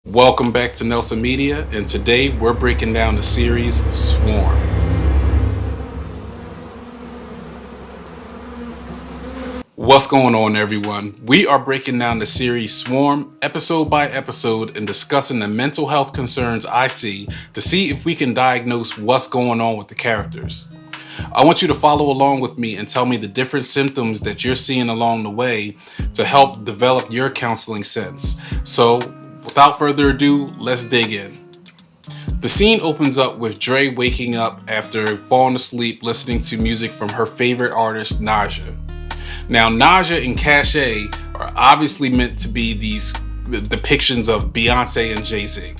Welcome back to Nelson Media, and today we're breaking down the series Swarm. What's going on, everyone? We are breaking down the series Swarm episode by episode and discussing the mental health concerns I see to see if we can diagnose what's going on with the characters. I want you to follow along with me and tell me the different symptoms that you're seeing along the way to help develop your counseling sense. So, without further ado, let's dig in. The scene opens up with Dre waking up after falling asleep listening to music from her favorite artist, Naja. Now, Naja and Cache are obviously meant to be these depictions of Beyonce and Jay-Z.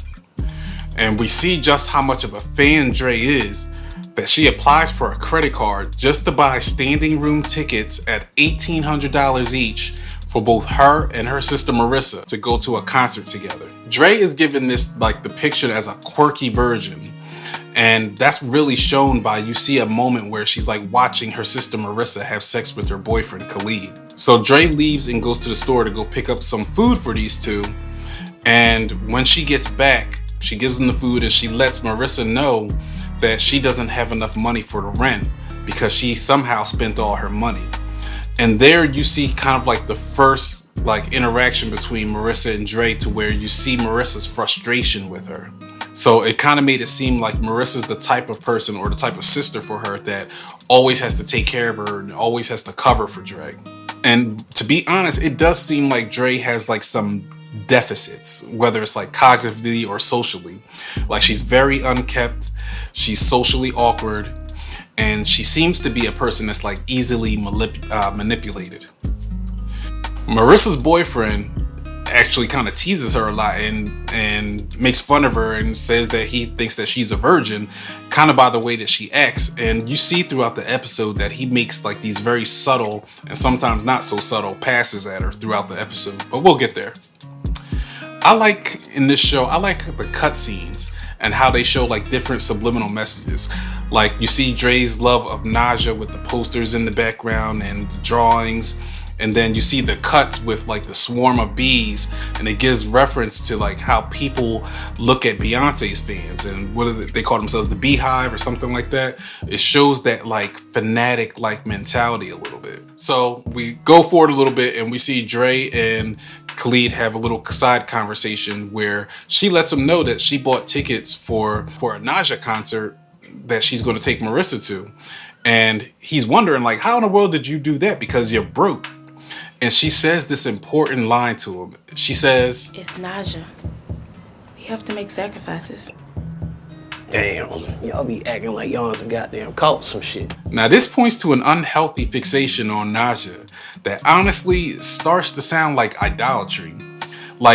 And we see just how much of a fan Dre is that she applies for a credit card just to buy standing room tickets at $1,800 each for both her and her sister Marissa to go to a concert together. Dre is given this depiction as a quirky version, and that's really shown by you see a moment where she's watching her sister Marissa have sex with her boyfriend Khalid. So Dre leaves and goes to the store to go pick up some food for these two, and when she gets back, she gives them the food and she lets Marissa know that she doesn't have enough money for the rent because she somehow spent all her money. And there you see kind of the first interaction between Marissa and Dre, to where you see Marissa's frustration with her. So it kind of made it seem like Marissa's the type of person or the type of sister for her that always has to take care of her and always has to cover for Dre. And to be honest, it does seem like Dre has some deficits, whether it's cognitively or socially. She's very unkept, she's socially awkward, and she seems to be a person that's easily manipulated. Marissa's boyfriend actually kind of teases her a lot and makes fun of her and says that he thinks that she's a virgin, kind of by the way that she acts. And you see throughout the episode that he makes these very subtle and sometimes not so subtle passes at her throughout the episode, but we'll get there. In this show, I like the cutscenes and how they show different subliminal messages. You see Dre's love of Naja with the posters in the background and the drawings, and then you see the cuts with the swarm of bees, and it gives reference to how people look at Beyonce's fans, and what they call themselves, the beehive or something like that. It shows that fanatic mentality a little bit. So we go forward a little bit and we see Dre and Khalid have a little side conversation where she lets him know that she bought tickets for a Naja concert that she's going to take Marissa to. And he's wondering how in the world did you do that, because you're broke? And she says this important line to him. She says, "It's Naja. We have to make sacrifices." Damn, y'all be acting like y'all some goddamn caught some shit. Now this points to an unhealthy fixation on Naja that honestly starts to sound like idolatry.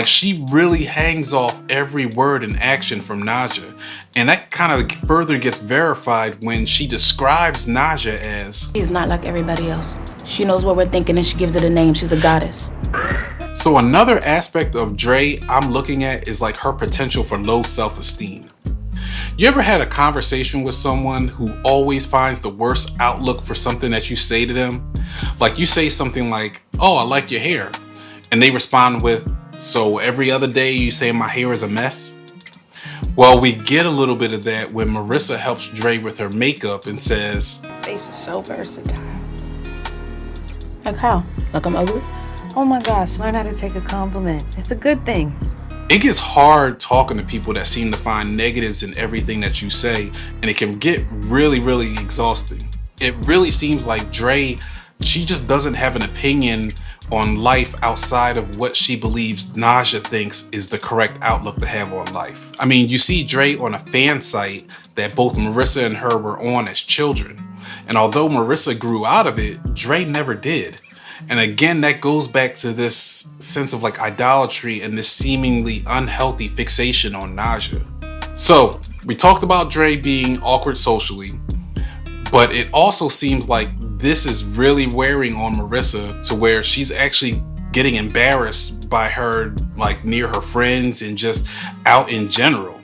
She really hangs off every word and action from Naja. And that kind of further gets verified when she describes Naja as, "She's not like everybody else. She knows what we're thinking and she gives it a name. She's a goddess." So another aspect of Dre I'm looking at is her potential for low self-esteem. You ever had a conversation with someone who always finds the worst outlook for something that you say to them? You say something like, "Oh, I like your hair." And they respond with, "So every other day you say my hair is a mess?" Well, we get a little bit of that when Marissa helps Dre with her makeup and says, "Face is so versatile." How? I'm ugly? Oh my gosh, learn how to take a compliment. It's a good thing. It gets hard talking to people that seem to find negatives in everything that you say, and it can get really, really exhausting. It really seems like Dre, she just doesn't have an opinion on life outside of what she believes Naja thinks is the correct outlook to have on life. I mean, you see Dre on a fan site that both Marissa and her were on as children. And although Marissa grew out of it, Dre never did. And again, that goes back to this sense of idolatry and this seemingly unhealthy fixation on Naja. So we talked about Dre being awkward socially, but it also seems like this is really wearing on Marissa to where she's actually getting embarrassed by her near her friends and just out in general.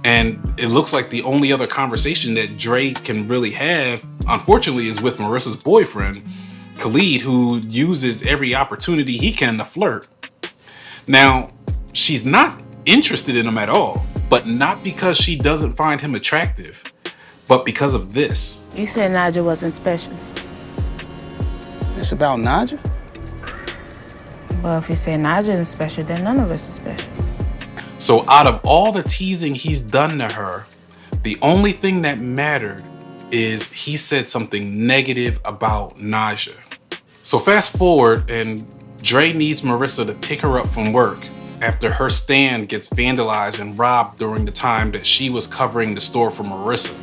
And it looks like the only other conversation that Dre can really have, unfortunately, is with Marissa's boyfriend, Khalid, who uses every opportunity he can to flirt. Now, she's not interested in him at all, but not because she doesn't find him attractive, but because of this. You said Naja wasn't special. It's about Naja? Well, if you say Naja isn't special, then none of us is special. So out of all the teasing he's done to her, the only thing that mattered is he said something negative about Naja. So fast forward, and Dre needs Marissa to pick her up from work after her stand gets vandalized and robbed during the time that she was covering the store for Marissa.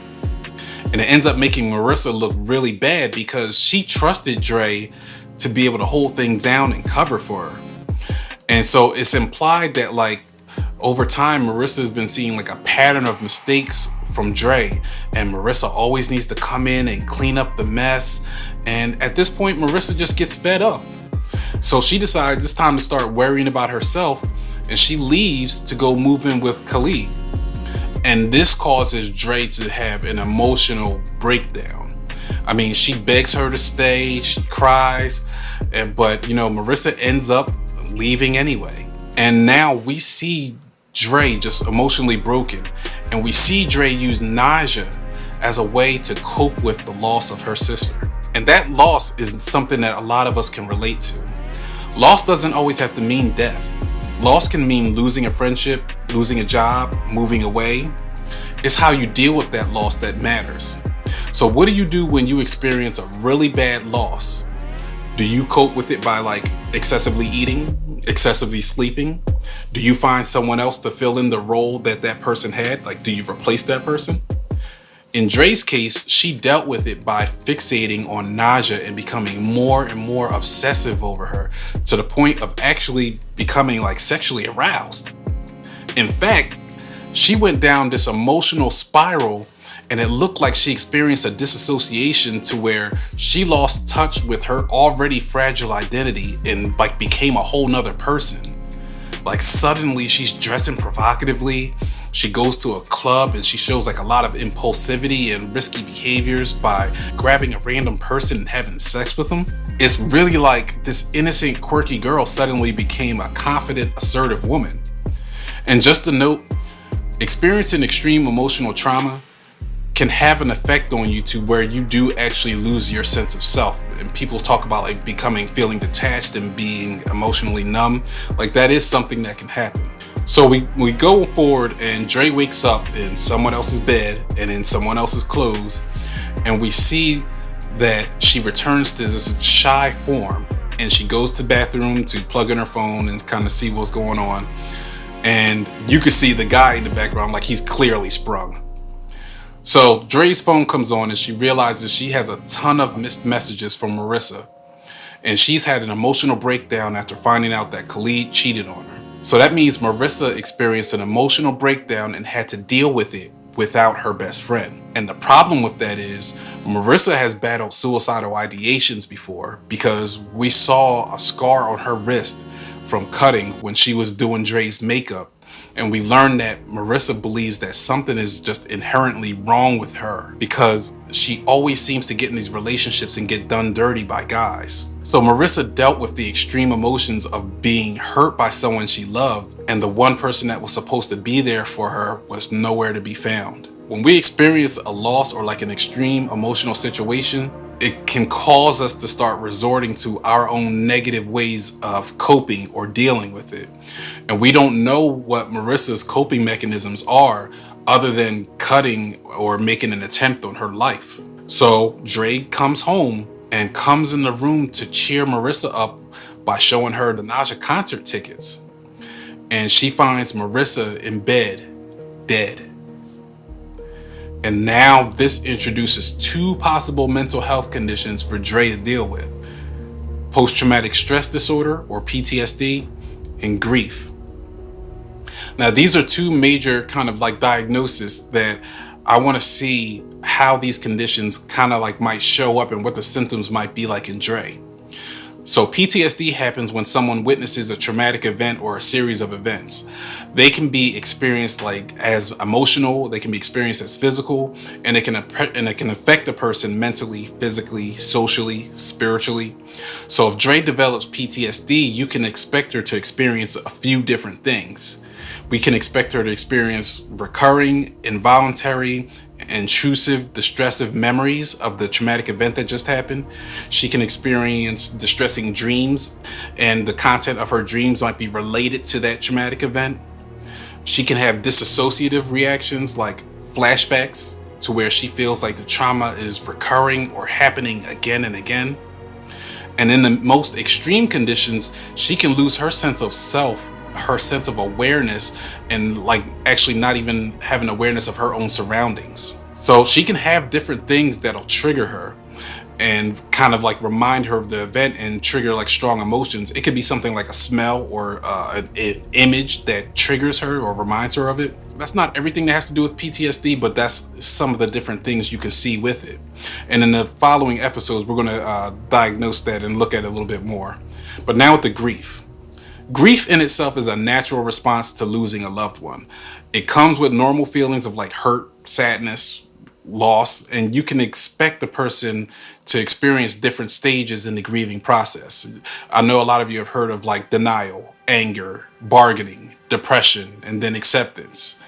And it ends up making Marissa look really bad because she trusted Dre to be able to hold things down and cover for her. And so it's implied that like over time, Marissa has been seeing like a pattern of mistakes from Dre, and Marissa always needs to come in and clean up the mess. And at this point, Marissa just gets fed up. So she decides it's time to start worrying about herself, and she leaves to go move in with Khalid. And this causes Dre to have an emotional breakdown. I mean, she begs her to stay, she cries, but Marissa ends up leaving anyway. And now we see Dre just emotionally broken, and we see Dre use Naja as a way to cope with the loss of her sister. And that loss is something that a lot of us can relate to. Loss doesn't always have to mean death. Loss can mean losing a friendship, losing a job, moving away. It's how you deal with that loss that matters. So what do you do when you experience a really bad loss? Do you cope with it by like excessively eating, excessively sleeping? Do you find someone else to fill in the role that that person had? Like, do you replace that person? In Dre's case, she dealt with it by fixating on Naja and becoming more and more obsessive over her to the point of actually becoming like sexually aroused. In fact, she went down this emotional spiral, and it looked like she experienced a disassociation to where she lost touch with her already fragile identity and like became a whole nother person. Like suddenly she's dressing provocatively. She goes to a club and she shows like a lot of impulsivity and risky behaviors by grabbing a random person and having sex with them. It's really like this innocent, quirky girl suddenly became a confident, assertive woman. And just a note, experiencing extreme emotional trauma can have an effect on you to where you do actually lose your sense of self. And people talk about like feeling detached and being emotionally numb. Like that is something that can happen. So we go forward, and Dre wakes up in someone else's bed and in someone else's clothes, and we see that she returns to this shy form, and she goes to the bathroom to plug in her phone and kind of see what's going on. And you can see the guy in the background like he's clearly sprung. So Dre's phone comes on, and she realizes she has a ton of missed messages from Marissa, and she's had an emotional breakdown after finding out that Khalid cheated on her. So that means Marissa experienced an emotional breakdown and had to deal with it without her best friend. And the problem with that is Marissa has battled suicidal ideations before, because we saw a scar on her wrist from cutting when she was doing Dre's makeup. And we learned that Marissa believes that something is just inherently wrong with her because she always seems to get in these relationships and get done dirty by guys. So Marissa dealt with the extreme emotions of being hurt by someone she loved, and the one person that was supposed to be there for her was nowhere to be found. When we experience a loss or like an extreme emotional situation, it can cause us to start resorting to our own negative ways of coping or dealing with it. And we don't know what Marissa's coping mechanisms are other than cutting or making an attempt on her life. So Dre comes home and comes in the room to cheer Marissa up by showing her the Naja concert tickets. And she finds Marissa in bed, dead. And now this introduces two possible mental health conditions for Dre to deal with: post-traumatic stress disorder, or PTSD, and grief. Now these are two major kind of like diagnoses that I want to see how these conditions kind of like might show up and what the symptoms might be like in Dre. So PTSD happens when someone witnesses a traumatic event or a series of events. They can be experienced like as emotional, they can be experienced as physical, and it can affect a person mentally, physically, socially, spiritually. So if Dre develops PTSD, you can expect her to experience a few different things. We can expect her to experience recurring, involuntary, intrusive, distressive memories of the traumatic event that just happened. She can experience distressing dreams, and the content of her dreams might be related to that traumatic event. She can have dissociative reactions like flashbacks to where she feels like the trauma is recurring or happening again and again. And in the most extreme conditions, she can lose her sense of self, her sense of awareness, and like actually not even having awareness of her own surroundings. So she can have different things that'll trigger her and kind of like remind her of the event and trigger like strong emotions. It could be something like a smell or an image that triggers her or reminds her of it. That's not everything that has to do with PTSD, but that's some of the different things you can see with it. And in the following episodes, we're going to diagnose that and look at it a little bit more. But now with the grief. Grief in itself is a natural response to losing a loved one. It comes with normal feelings of like hurt, sadness, loss, and you can expect the person to experience different stages in the grieving process. I know a lot of you have heard of like denial, anger, bargaining, depression, and then acceptance.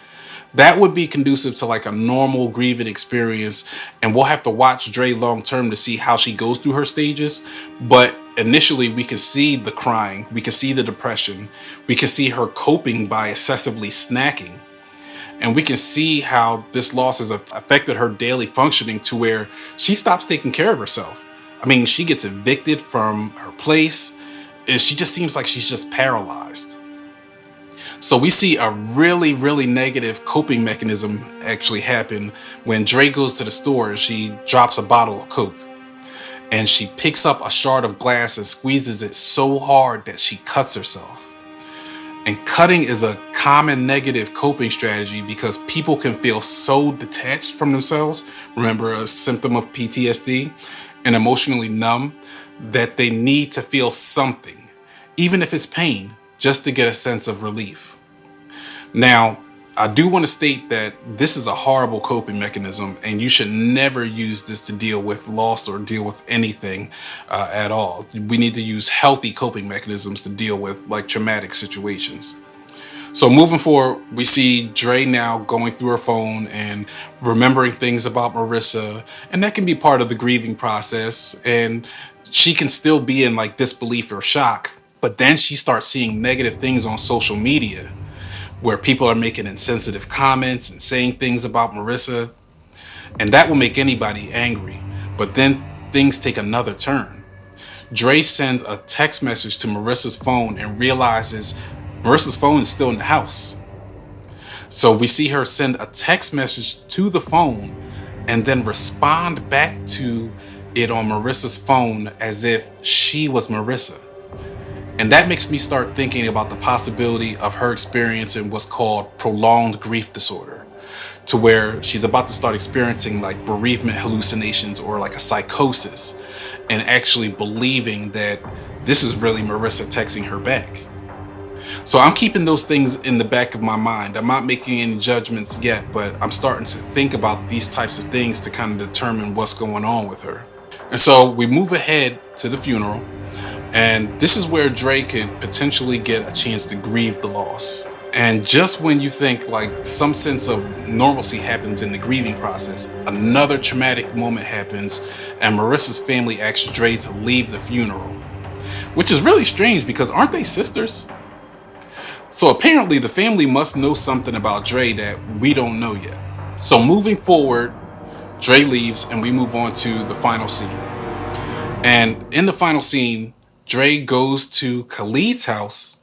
That would be conducive to like a normal grieving experience, and we'll have to watch Dre long term to see how she goes through her stages. But initially we can see the crying, we can see the depression, we can see her coping by excessively snacking, and we can see how this loss has affected her daily functioning to where she stops taking care of herself. I mean, she gets evicted from her place, and she just seems like she's just paralyzed. So we see a really, really negative coping mechanism actually happen when Dre goes to the store and she drops a bottle of Coke. And she picks up a shard of glass and squeezes it so hard that she cuts herself. And cutting is a common negative coping strategy because people can feel so detached from themselves, remember a symptom of PTSD, and emotionally numb, that they need to feel something, even if it's pain, just to get a sense of relief. Now, I do want to state that this is a horrible coping mechanism, and you should never use this to deal with loss or deal with anything at all. We need to use healthy coping mechanisms to deal with like traumatic situations. So moving forward, we see Dre now going through her phone and remembering things about Marissa, and that can be part of the grieving process, and she can still be in like disbelief or shock, but then she starts seeing negative things on social media where people are making insensitive comments and saying things about Marissa, and that will make anybody angry. But then things take another turn. Dre sends a text message to Marissa's phone and realizes Marissa's phone is still in the house. So we see her send a text message to the phone and then respond back to it on Marissa's phone as if she was Marissa. And that makes me start thinking about the possibility of her experiencing what's called prolonged grief disorder, to where she's about to start experiencing like bereavement hallucinations or like a psychosis, and actually believing that this is really Marissa texting her back. So I'm keeping those things in the back of my mind. I'm not making any judgments yet, but I'm starting to think about these types of things to kind of determine what's going on with her. And so we move ahead to the funeral. And this is where Dre could potentially get a chance to grieve the loss. And just when you think like some sense of normalcy happens in the grieving process, another traumatic moment happens and Marissa's family asks Dre to leave the funeral. Which is really strange because aren't they sisters? So apparently the family must know something about Dre that we don't know yet. So moving forward, Dre leaves and we move on to the final scene. And in the final scene, Dre goes to Khalid's house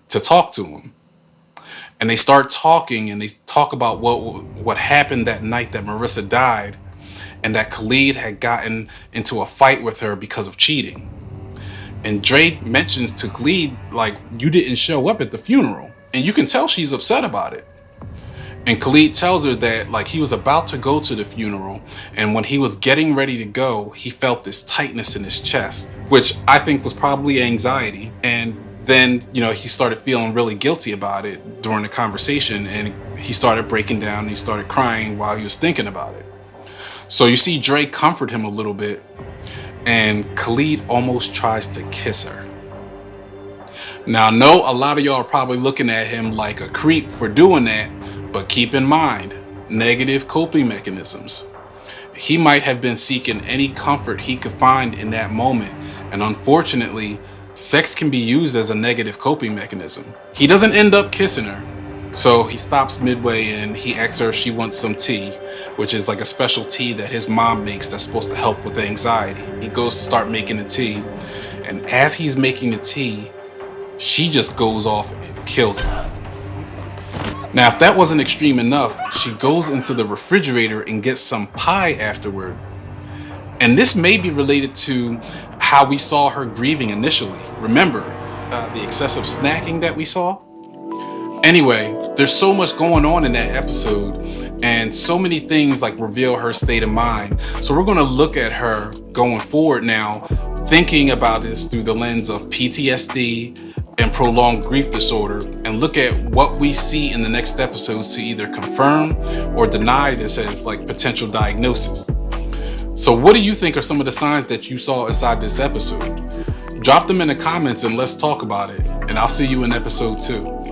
to talk to him. And they start talking and they talk about what happened that night that Marissa died, and that Khalid had gotten into a fight with her because of cheating. And Dre mentions to Khalid, like, you didn't show up at the funeral. And you can tell she's upset about it. And Khalid tells her that like he was about to go to the funeral, and when he was getting ready to go, he felt this tightness in his chest, which I think was probably anxiety. And then, he started feeling really guilty about it during the conversation, and he started breaking down and he started crying while he was thinking about it. So you see Dre comfort him a little bit, and Khalid almost tries to kiss her. Now, I know a lot of y'all are probably looking at him like a creep for doing that, but keep in mind, negative coping mechanisms. He might have been seeking any comfort he could find in that moment, and unfortunately, sex can be used as a negative coping mechanism. He doesn't end up kissing her, so he stops midway and he asks her if she wants some tea, which is like a special tea that his mom makes that's supposed to help with anxiety. He goes to start making the tea, and as he's making the tea, she just goes off and kills him. Now, if that wasn't extreme enough, she goes into the refrigerator and gets some pie afterward. And this may be related to how we saw her grieving initially. Remember, the excessive snacking that we saw? Anyway, there's so much going on in that episode, and so many things like reveal her state of mind. So we're going to look at her going forward now, thinking about this through the lens of PTSD and prolonged grief disorder, and look at what we see in the next episodes to either confirm or deny this as like potential diagnosis. So what do you think are some of the signs that you saw inside this episode? Drop them in the comments and let's talk about it, and I'll see you in episode 2.